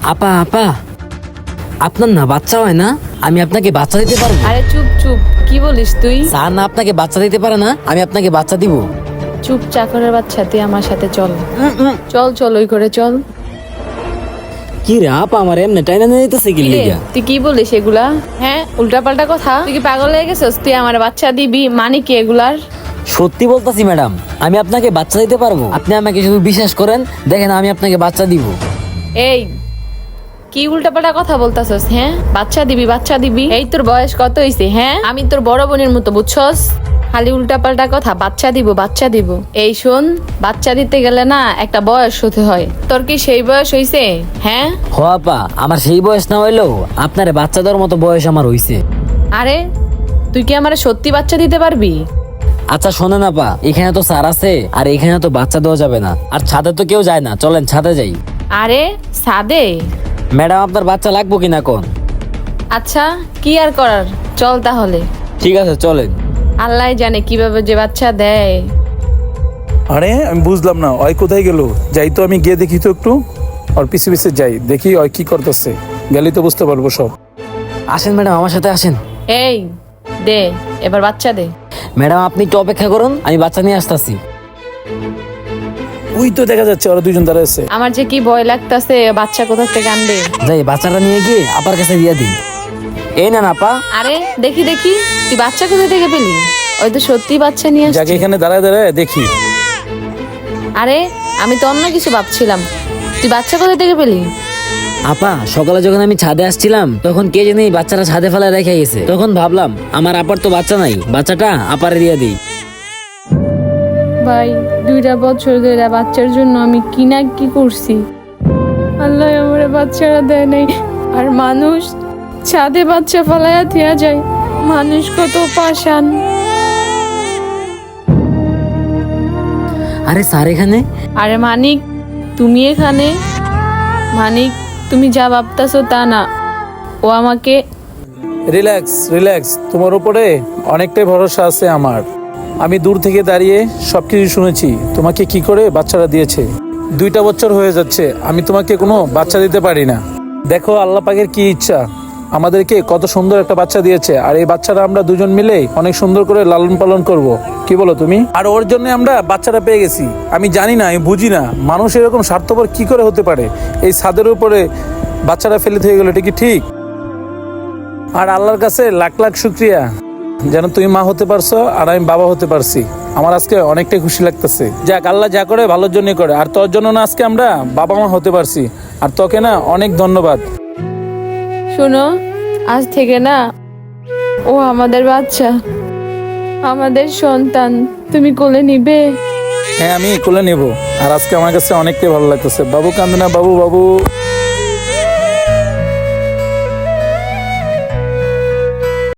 আপা আপা, আপনার না বাচ্চা হয় না? আমি আপনাকে বাচ্চা দিতে পারবো। আরে চুপ চুপ, কি বলিস তুই? স্যার না আপনাকে বাচ্চা দিতে পারে না, আমি আপনাকে বাচ্চা দিব। চুপ চাকরের বাচ্চা, তুই আমার সাথে চল। চল চল, ওই করে চল। কি রে আপা, আমার এমনি টাইনা নিয়ে যেতেছে কি কিরে, লিগা? তুই কি বলিস এগুলা? হ্যাঁ, উল্টা পাল্টা কথা। তুই কি পাগল হয়ে গেছিস? তুই আমার বাচ্চা দিবি মানে কি এগুলার? সত্যি বলতাছি ম্যাডাম, আমি আপনাকে বাচ্চা দিতে পারবো। আপনি আমাকে শুধু বিশ্বাস করেন, দেখেন আমি আপনাকে বাচ্চা দিব। এই কি উল্টাপাল্টা কথা বলতাছস? হ্যাঁ, বাচ্চা দিবি বাচ্চা দিবি? এই তোর বয়স কত হইছে? হ্যাঁ, আমি তোর বড় বোনের মতো, বুঝছস? খালি উল্টাপাল্টা কথা, বাচ্চা দিব বাচ্চা দিব। এই শোন, বাচ্চা দিতে গেলে না একটা বয়স হতে হয়। তোর কি সেই বয়স হইছে? হ্যাঁ। হ আপা, আমার সেই বয়স না হইলেও আপনার বাচ্চা দেওয়ার মতো বয়স আমার হইছে। আরে তুই কি আমারে সত্যি বাচ্চা দিতে পারবি? আচ্ছা শোনেন আপা, এখানে তো স্যার আছে, আর এখানে তো বাচ্চা দেওয়া যাবে না, আর ছাদে তো কেউ যায় না, চলেন ছাদে যাই। আরে সাদে? ম্যাডাম আপনার বাচ্চা লাগবো কিনা কোন? আচ্ছা, কি আর করার, চল তাহলে। ঠিক আছে চলেন। আল্লাহ জানে কিভাবে যে বাচ্চা দেয়। আরে আমি বুঝলাম না, ওই কোথায় গেল? যাই তো, আমি গিয়ে দেখি তো একটু, ওর পিছে পিছে যাই, দেখি ওই কি করতেছে। গেলেই তো বুঝতে পারবো সব। আসেন ম্যাডাম, আমার সাথে আসেন। এই দে, এবার বাচ্চা দে। ম্যাডাম আপনি একটু অপেক্ষা করুন, আমি বাচ্চা নিয়ে আসতেছি। ওই তো দেখা যাচ্ছে ওরা দুজন দাঁড়ায় আছে। আমার যে কি ভয় লাগতাছে, বাচ্চা কোথা থেকে আনবে। যাই বাচ্চাটা নিয়ে গিয়ে আপার কাছে দিয়ে দিই। এই না আপা। আরে দেখি দেখি, তুই বাচ্চা কোথা থেকে পেলি? ওই তো সত্যি বাচ্চা নিয়ে যাকে আসছে। এখানে দাঁড়ায় দাঁড়ায় দেখি। আরে আমি তো অন্য কিছু ভাবছিলাম, তুই বাচ্চা কোথা থেকে পেলি? আপা সকালে যখন আমি ছাদে আসছিলাম, তখন কে জানি বাচ্চাটা ছাদে ফেলায় রেখে গেছে। তখন ভাবলাম আমার আপার তো বাচ্চা নাই, বাচ্চাটা আপারে দিয়ে দিই। ভাই, 2টা বছর ধরে বাচ্চার জন্য আমি কি না কি করছি। আল্লাহ আমার বাচ্চারা দেয় নাই। আর মানুষ ছাদে বাচ্চা ফেলাইয়া থিয়া যায়। মানুষ কত পাষাণ। আরে স্যার এখানে? আরে মানিক, তুমি এখানে? মানিক, তুমি যা ভাবতাছো তা না। ও আমাকে রিল্যাক্স রিল্যাক্স, তোমার উপরে অনেকটাই ভরসা আছে আমার। আমি দূর থেকে দাঁড়িয়ে সবকিছু শুনেছি, তোমাকে কি করে বাচ্চারা দিয়েছে। 2টা বছর হয়ে যাচ্ছে, আমি তোমাকে কোনো বাচ্চা দিতে পারি না। দেখো আল্লাহ পাকের কি ইচ্ছা, আমাদেরকে কত সুন্দর একটা বাচ্চা দিয়েছে। আর এই বাচ্চারা আমরা দুজন মিলে অনেক সুন্দর করে লালন পালন করব। কি বলো তুমি? আর ওর জন্য আমরা বাচ্চাটা পেয়ে গেছি। আমি জানি না, আমি বুঝি না মানুষ এরকম স্বার্থপর কি করে হতে পারে। এই ছাদের উপরে বাচ্চারা ফেলে থেকে গেলো, এটা কি ঠিক? আর আল্লাহর কাছে লাখ লাখ শুক্রিয়া যেন তুমি মা হতে পারছো আর আমি বাবা হতে পারছি। আমার আজকে অনেকটাই খুশি লাগতেছে। যাক, আল্লাহ যা করে ভালোর জন্যই করে। আর তোর জন্য না আজকে আমরা বাবা মা হতে পারছি। আর তোকে না অনেক ধন্যবাদ। শোনো, আজ থেকে না ও আমাদের বাচ্চা, আমাদের সন্তান। তুমি কোলে নিবে? হ্যাঁ, আমি কোলে নেব। আর আজকে আমার কাছে অনেকটাই ভালো লাগতেছে। বাবু কান্দে না, বাবু বাবু।